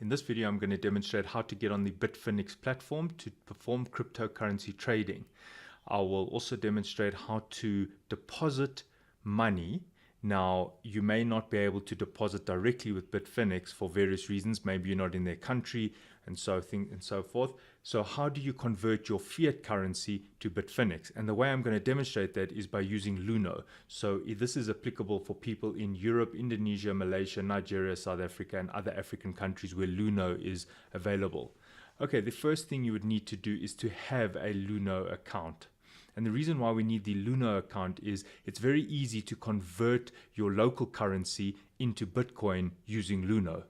In this video, I'm going to demonstrate how to get on the Bitfinex platform to perform cryptocurrency trading. I will also demonstrate how to deposit money. Now, you may not be able to deposit directly with Bitfinex for various reasons. Maybe you're not in their country and so forth. So how do you convert your fiat currency to Bitfinex? And the way I'm going to demonstrate that is by using Luno. So this is applicable for people in Europe, Indonesia, Malaysia, Nigeria, South Africa, and other African countries where Luno is available. Okay, the first thing you would need to do is to have a Luno account. And the reason why we need the Lunar account is it's very easy to convert your local currency into Bitcoin using Luno.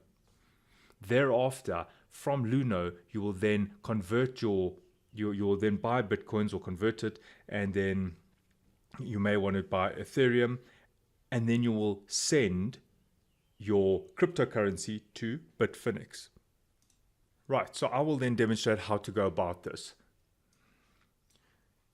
Thereafter, from Luno, you will then convert you will then buy Bitcoins or convert it, and then you may want to buy Ethereum, and then you will send your cryptocurrency to Bitfinex. Right, so I will then demonstrate how to go about this.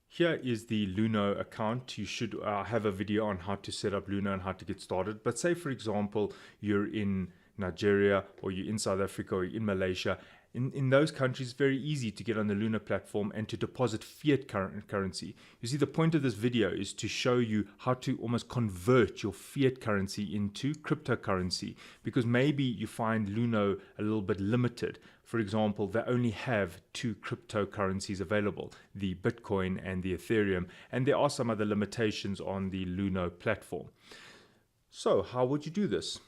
Here is the Luno account. You should have a video on how to set up Luno and how to get started. But say, for example, you're in Nigeria or you're in South Africa or you're in Malaysia. In those countries, it's very easy to get on the Lunar platform and to deposit fiat currency. You see, the point of this video is to show you how to almost convert your fiat currency into cryptocurrency, because maybe you find Luno a little bit limited. For example, they only have two cryptocurrencies available, the Bitcoin and the Ethereum, and there are some other limitations on the Luno platform. So how would you do this?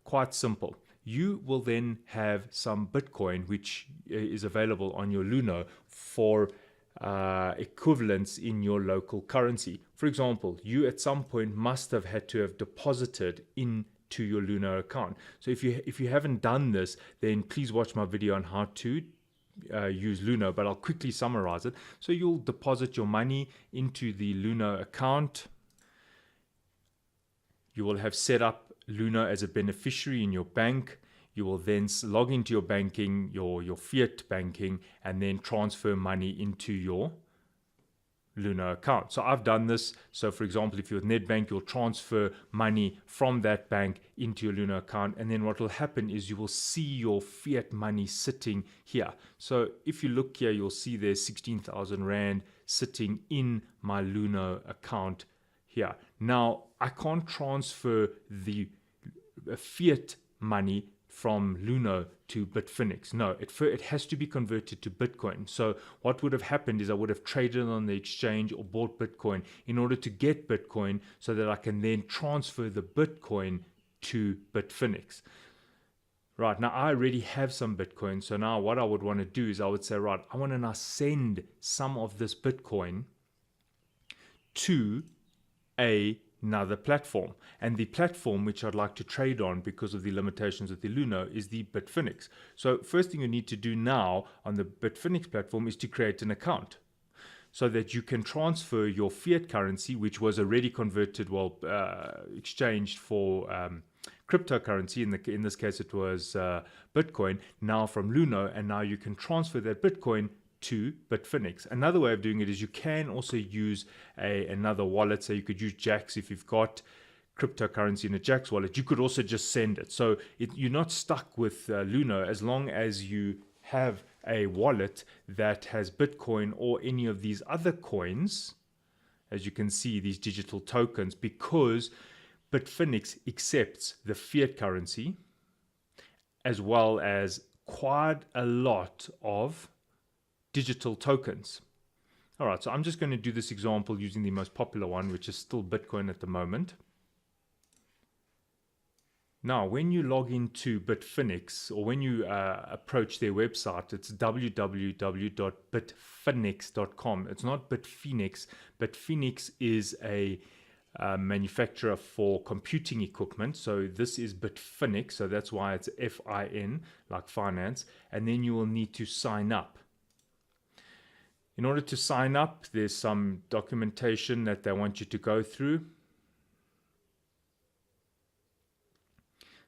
Quite simple. You will then have some Bitcoin which is available on your Luno for equivalents in your local currency. For example, you at some point must have had to have deposited into your Lunar account. So if you haven't done this, then please watch my video on how to use Luno, but I'll quickly summarize it. So you'll deposit your money into the Lunar account. You will have set up Luno as a beneficiary in your bank. You will then log into your banking, your fiat banking, and then transfer money into your Luno account. So I've done this. So for example, if you're with Nedbank, you'll transfer money from that bank into your Luno account. And then what will happen is you will see your fiat money sitting here. So if you look here, you'll see there's 16,000 Rand sitting in my Luno account here. Now, I can't transfer the fiat money from Luno to Bitfinex. No, it has to be converted to Bitcoin. So what would have happened is I would have traded on the exchange or bought Bitcoin in order to get Bitcoin so that I can then transfer the Bitcoin to Bitfinex. Right, now I already have some Bitcoin. So now what I would want to do is I would say, right, I want to now send some of this Bitcoin to another platform, and the platform which I'd like to trade on because of the limitations of the Luno is the Bitfinex. So first thing you need to do now on the Bitfinex platform is to create an account so that you can transfer your fiat currency, which was already converted, exchanged for cryptocurrency. In this case it was Bitcoin, now from Luno, and now you can transfer that Bitcoin to Bitfinex. Another way of doing it is you can also use another wallet. So you could use Jaxx. If you've got cryptocurrency in a Jaxx wallet, you could also just send it. So you're not stuck with Luno as long as you have a wallet that has Bitcoin or any of these other coins, as you can see, these digital tokens, because Bitfinex accepts the fiat currency as well as quite a lot of digital tokens. All right, so I'm just going to do this example using the most popular one, which is still Bitcoin at the moment. Now, when you log into Bitfinex, or when you approach their website, it's www.bitfinex.com. It's not Bitfinex. Bitfinex is a manufacturer for computing equipment. So this is Bitfinex. So that's why it's F-I-N, like finance. And then you will need to sign up. In order to sign up, there's some documentation that they want you to go through.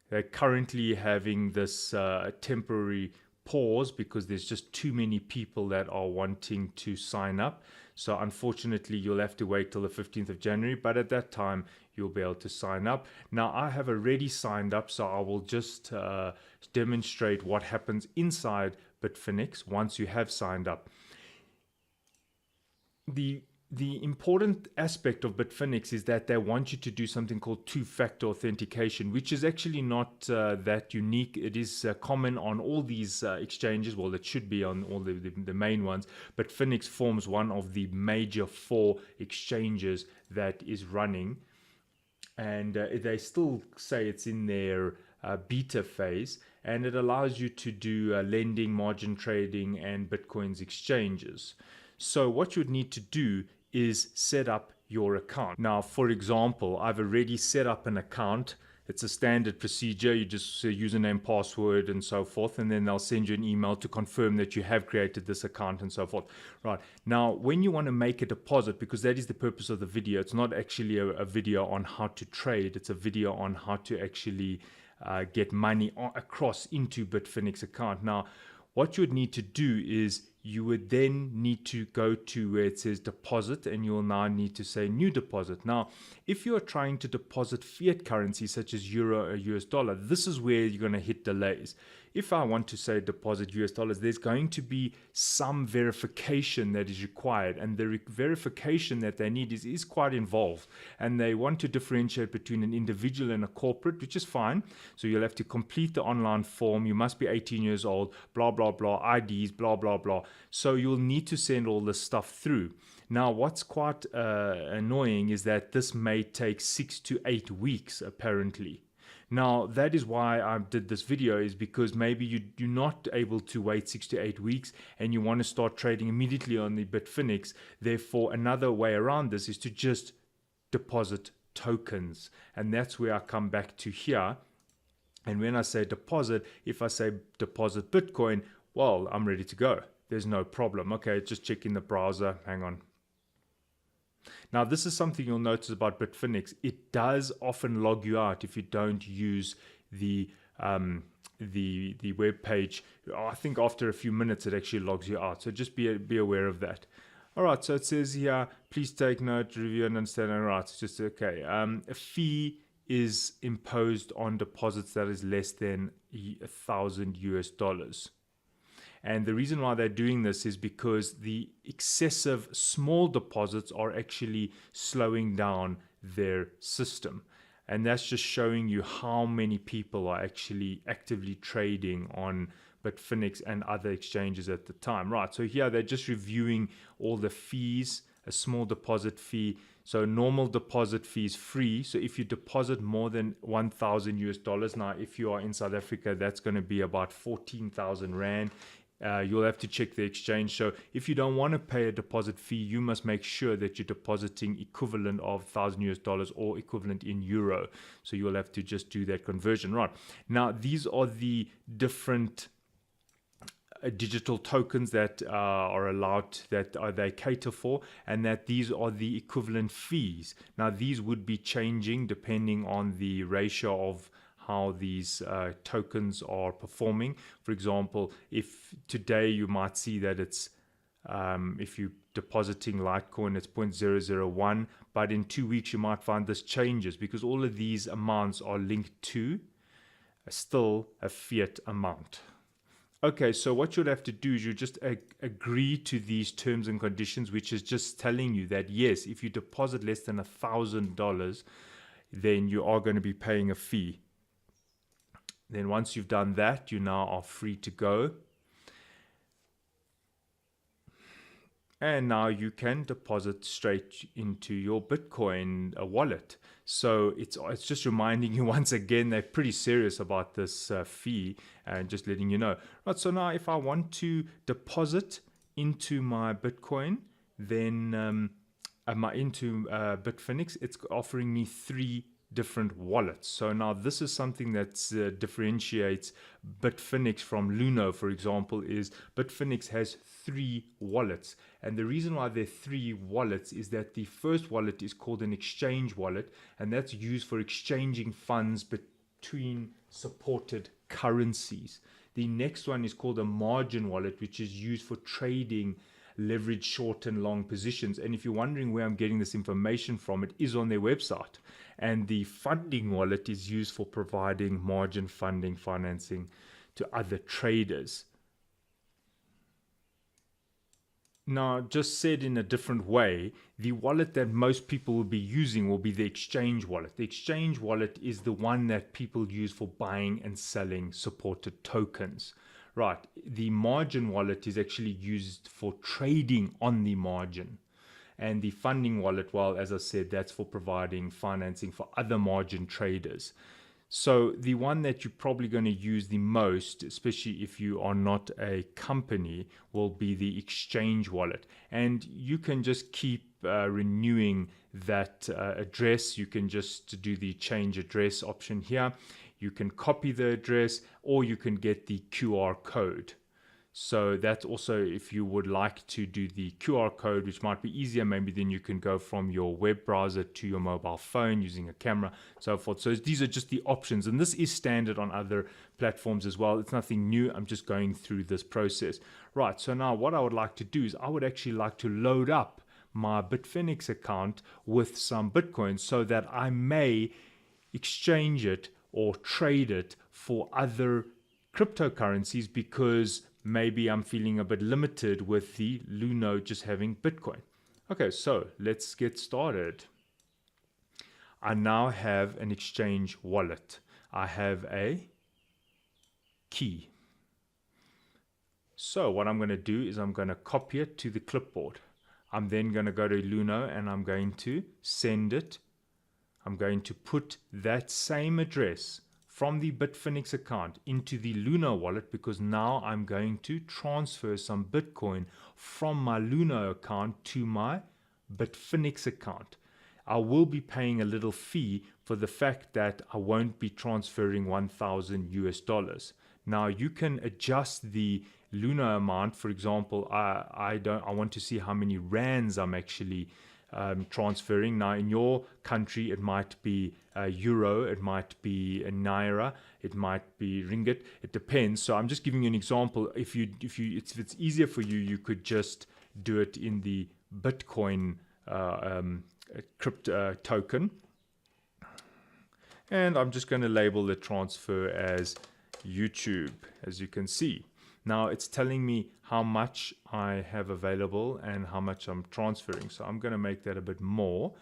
They're currently having this temporary pause because there's just too many people that are wanting to sign up. So unfortunately, you'll have to wait till the 15th of January, but at that time, you'll be able to sign up. Now, I have already signed up, so I will just demonstrate what happens inside Bitfinex once you have signed up. The important aspect of Bitfinex is that they want you to do something called two-factor authentication, which is actually not that unique. It is common on all these exchanges. Well, it should be on all the main ones. Bitfinex forms one of the major 4 exchanges that is running. And they still say it's in their beta phase. And it allows you to do lending, margin trading, and Bitcoin's exchanges. So what you would need to do is set up your account. Now, for example, I've already set up an account. It's a standard procedure. You just say username, password, and so forth, and then they'll send you an email to confirm that you have created this account and so forth. Right. Now, when you want to make a deposit, because that is the purpose of the video, it's not actually a video on how to trade. It's a video on how to actually get money across into Bitfinex account. Now, what you would need to do is you would then need to go to where it says deposit, and you'll now need to say new deposit. Now, if you are trying to deposit fiat currency such as euro or US dollar, this is where you're going to hit delays. If I want to say deposit US dollars, there's going to be some verification that is required, and the verification that they need is quite involved, and they want to differentiate between an individual and a corporate, which is fine. So you'll have to complete the online form. You must be 18 years old, blah, blah, blah, IDs, blah, blah, blah. So you'll need to send all this stuff through. Now, what's quite annoying is that this may take 6 to 8 weeks, apparently. Now, that is why I did this video, is because maybe you're not able to wait 6 to 8 weeks and you want to start trading immediately on the Bitfinex. Therefore, another way around this is to just deposit tokens. And that's where I come back to here. And when I say deposit, if I say deposit Bitcoin, well, I'm ready to go. There's no problem. Okay, just check in the browser. Hang on. Now, this is something you'll notice about Bitfinex. It does often log you out if you don't use the web page. I think after a few minutes, it actually logs you out. So just be aware of that. All right, so it says here, please take note, review, and understand. All right, it's just okay. A fee is imposed on deposits that is less than $1,000 US. And the reason why they're doing this is because the excessive small deposits are actually slowing down their system. And that's just showing you how many people are actually actively trading on Bitfinex and other exchanges at the time. Right, so here they're just reviewing all the fees, a small deposit fee. So normal deposit fee is free. So if you deposit more than 1,000 US dollars, now if you are in South Africa, that's going to be about 14,000 Rand. You'll have to check the exchange. So if you don't want to pay a deposit fee, you must make sure that you're depositing equivalent of 1,000 US dollars or equivalent in euro. So you'll have to just do that conversion. Right. Now, these are the different digital tokens that are allowed, that they cater for, and that these are the equivalent fees. Now, these would be changing depending on the ratio of how these tokens are performing. For example, if today you might see that it's if you're depositing Litecoin, it's 0.001, but in 2 weeks you might find this changes because all of these amounts are linked to still a fiat amount. Okay, so what you'd have to do is you just agree to these terms and conditions, which is just telling you that yes, if you deposit less than $1,000, then you are going to be paying a fee. Then once you've done that, you now are free to go. And now you can deposit straight into your Bitcoin wallet. So it's just reminding you once again, they're pretty serious about this fee and just letting you know. Right, so now if I want to deposit into my Bitcoin, then into Bitfinex, it's offering me 3 different wallets. So now this is something that differentiates Bitfinex from Luno, for example, is Bitfinex has 3 wallets. And the reason why there are 3 wallets is that the first wallet is called an exchange wallet, and that's used for exchanging funds between supported currencies. The next one is called a margin wallet, which is used for trading leverage short and long positions. And if you're wondering where I'm getting this information from, it is on their website. And the funding wallet is used for providing margin funding financing to other traders. Now, just said in a different way, the wallet that most people will be using will be the exchange wallet. The exchange wallet is the one that people use for buying and selling supported tokens. Right, the margin wallet is actually used for trading on the margin. And the funding wallet, well, as I said, that's for providing financing for other margin traders. So the one that you're probably going to use the most, especially if you are not a company, will be the exchange wallet. And you can just keep renewing that address. You can just do the change address option here. You can copy the address, or you can get the QR code. So that's also, if you would like to do the QR code, which might be easier, maybe then you can go from your web browser to your mobile phone using a camera, so forth. So these are just the options, and this is standard on other platforms as well. It's nothing new. I'm just going through this process. Right, so now what I would like to do is I would actually like to load up my Bitfinex account with some Bitcoin so that I may exchange it or trade it for other cryptocurrencies, because maybe I'm feeling a bit limited with the Luno just having Bitcoin. Okay, so let's get started. I now have an exchange wallet. I have a key. So what I'm going to do is I'm going to copy it to the clipboard. I'm then going to go to Luno and I'm going to send it. I'm going to put that same address from the Bitfinex account into the Lunar wallet, because now I'm going to transfer some Bitcoin from my Lunar account to my Bitfinex account. I will be paying a little fee for the fact that I won't be transferring 1,000 US dollars. Now you can adjust the Lunar amount. For example, I want to see how many rands I'm actually transferring. Now in your country it might be euro, it might be a naira, it might be ringgit, it depends. So I'm just giving you an example. If it's easier for you, you could just do it in the Bitcoin crypto token, and I'm just going to label the transfer as YouTube, as you can see. Now it's telling me how much I have available and how much I'm transferring. So I'm going to make that a bit more.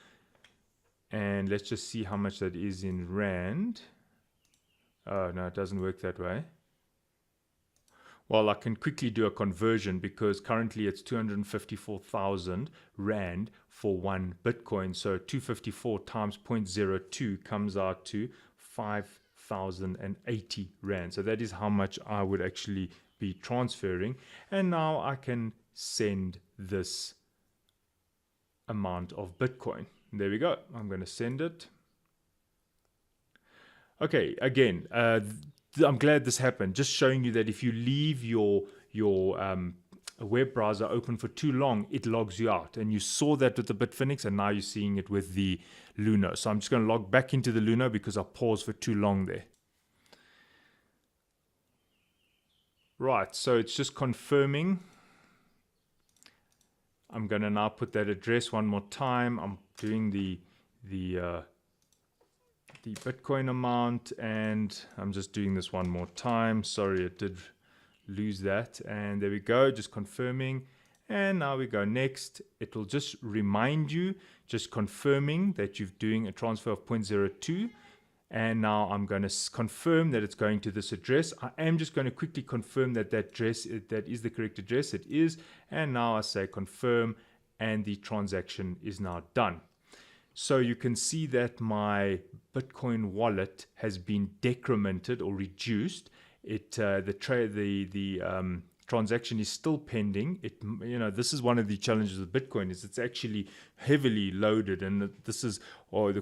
And let's just see how much that is in Rand. Oh, no, it doesn't work that way. Well, I can quickly do a conversion, because currently it's 254,000 Rand for one Bitcoin. So 254 times 0.02 comes out to 5,080 Rand. So that is how much I would actually be transferring. And now I can send this amount of Bitcoin. There we go. I'm going to send it. Okay, again, I'm glad this happened. Just showing you that if you leave your web browser open for too long, it logs you out. And you saw that with the Bitfinex, and now you're seeing it with the Luno. So I'm just going to log back into the Luno because I paused for too long there. Right, so it's just confirming. I'm going to now put that address one more time. I'm doing the Bitcoin amount, and I'm just doing this one more time. Sorry, it did lose that. And there we go, just confirming. And now we go next. It will just remind you, just confirming that you're doing a transfer of 0.02. And now I'm going to confirm that it's going to this address. I am just going to quickly confirm that that is the correct address. It is. And now I say confirm, and the transaction is now done. So you can see that my Bitcoin wallet has been decremented or reduced. The transaction is still pending. This is one of the challenges of Bitcoin, is it's actually heavily loaded, and the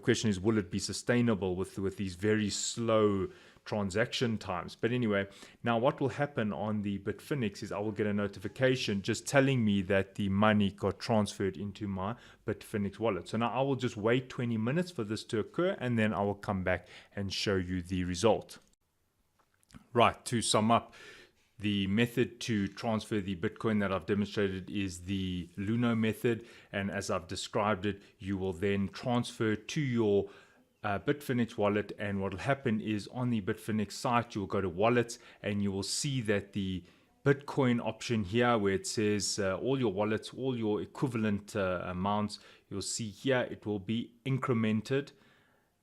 question is, will it be sustainable with these very slow transaction times? But anyway, now what will happen on the Bitfinex is I will get a notification just telling me that the money got transferred into my Bitfinex wallet. So now I will just wait 20 minutes for this to occur, and then I will come back and show you the result. Right, to sum up, The method to transfer the Bitcoin that I've demonstrated is the Luno method, and as I've described it, you will then transfer to your Bitfinex wallet, and what will happen is on the Bitfinex site, you will go to wallets and you will see that the Bitcoin option here where it says all your wallets, all your equivalent amounts, you'll see here it will be incremented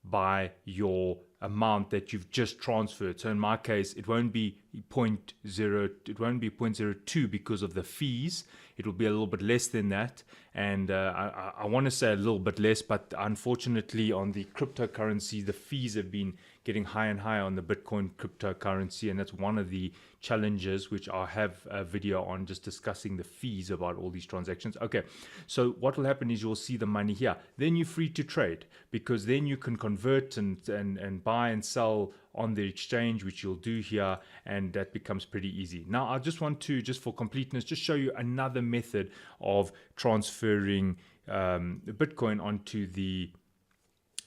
by your amount that you've just transferred. So in my case, it won't be 0.02 because of the fees. It will be a little bit less than that. And I want to say a little bit less, but unfortunately on the cryptocurrency, the fees have been getting higher and higher on the Bitcoin cryptocurrency. And that's one of the challenges, which I have a video on just discussing the fees about all these transactions. Okay, so what will happen is you'll see the money here. Then you're free to trade, because then you can convert and buy and sell on the exchange, which you'll do here, and that becomes pretty easy. Now, I just want to, just for completeness, just show you another method of transferring Bitcoin onto the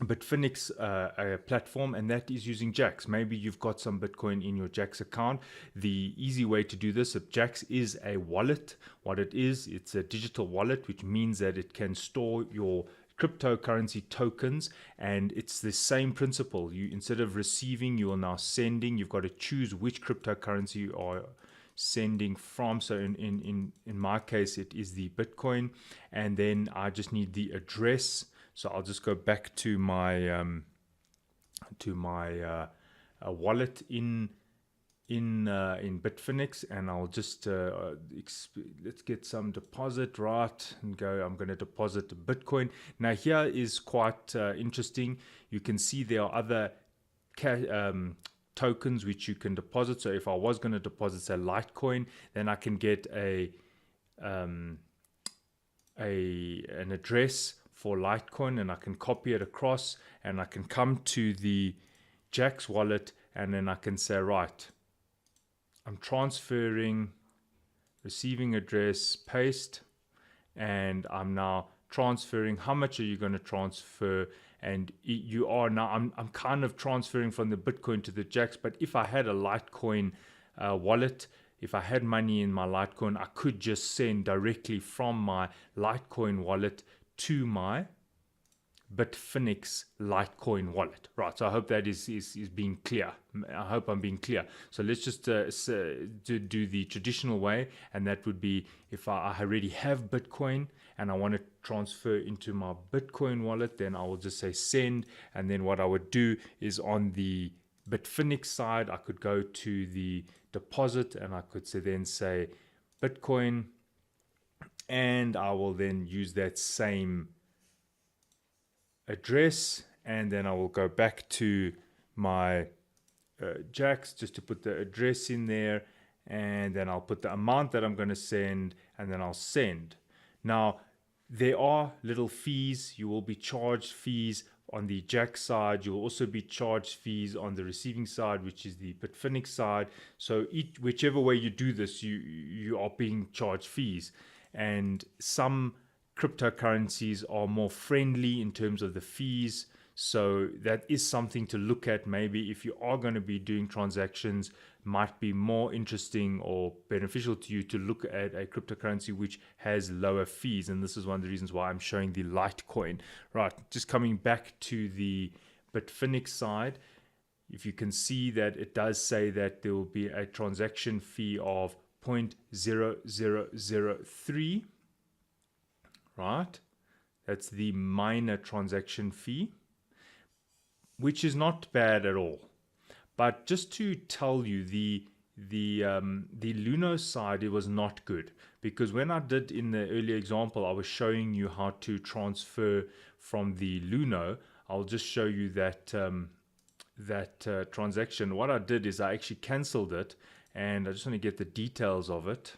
Bitfinex platform, and that is using Jaxx. Maybe you've got some Bitcoin in your Jaxx account. The easy way to do this, Jaxx is a wallet. What it is, it's a digital wallet, which means that it can store your cryptocurrency tokens, and it's the same principle. You, instead of receiving, you are now sending. You've got to choose which cryptocurrency you are sending from. So in my case, it is the Bitcoin, and then I just need the address. So I'll just go back to my wallet in Bitfinex, and I'll just let's get some deposit right and go. I'm going to deposit the Bitcoin. Now here is quite interesting. You can see there are other tokens which you can deposit. So if I was going to deposit say Litecoin, then I can get an address for Litecoin, and I can copy it across, and I can come to the Jaxx wallet, and then I can say, right, I'm transferring, receiving address, paste, and I'm now transferring. How much are you going to transfer? And you are now, I'm kind of transferring from the Bitcoin to the Jaxx, but if I had a Litecoin wallet, if I had money in my Litecoin, I could just send directly from my Litecoin wallet to my Bitfinex Litecoin wallet. Right, so I hope that is being clear. I hope I'm being clear. So let's just do the traditional way, and that would be if I already have Bitcoin and I want to transfer into my Bitcoin wallet, then I will just say send, and then what I would do is on the Bitfinex side, I could go to the deposit, and I could then say Bitcoin, and I will then use that same address, and then I will go back to my Jaxx just to put the address in there, and then I'll put the amount that I'm going to send, and then I'll send. Now, there are little fees. You will be charged fees on the Jaxx side. You will also be charged fees on the receiving side, which is the Bitfinex side. So whichever way you do this, you are being charged fees. And some cryptocurrencies are more friendly in terms of the fees. So that is something to look at. Maybe if you are going to be doing transactions, might be more interesting or beneficial to you to look at a cryptocurrency which has lower fees. And this is one of the reasons why I'm showing the Litecoin. Right, just coming back to the Bitfinex side, if you can see that it does say that there will be a transaction fee of 0.0003, right? That's the minor transaction fee, which is not bad at all. But just to tell you, the Luno side, it was not good, because when I did in the earlier example, I was showing you how to transfer from the Luno. I'll just show you that transaction. What I did is I actually cancelled it, and I just want to get the details of it.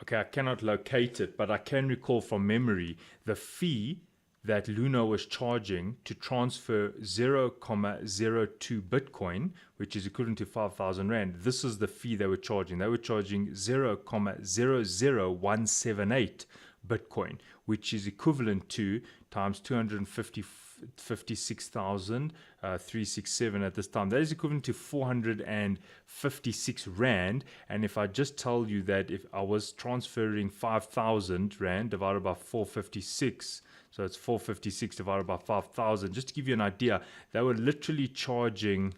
Okay, I cannot locate it, but I can recall from memory the fee that Luno was charging to transfer 0.02 Bitcoin, which is equivalent to 5,000 Rand. This is the fee they were charging. They were charging 0.00178 Bitcoin, which is equivalent to times 256,367 at this time. That is equivalent to 456 Rand. And if I just tell you that if I was transferring 5,000 Rand divided by 456, so it's 456 divided by 5,000, just to give you an idea, they were literally charging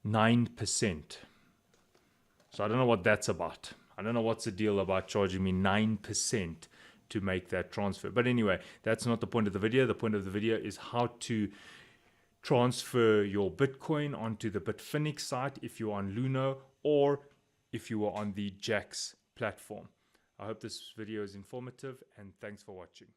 9%. So I don't know what that's about. I don't know what's the deal about charging me 9% to make that transfer. But anyway, that's not the point of the video. The point of the video is how to transfer your Bitcoin onto the Bitfinex site if you're on Luno or if you are on the Jaxx platform. I hope this video is informative, and thanks for watching.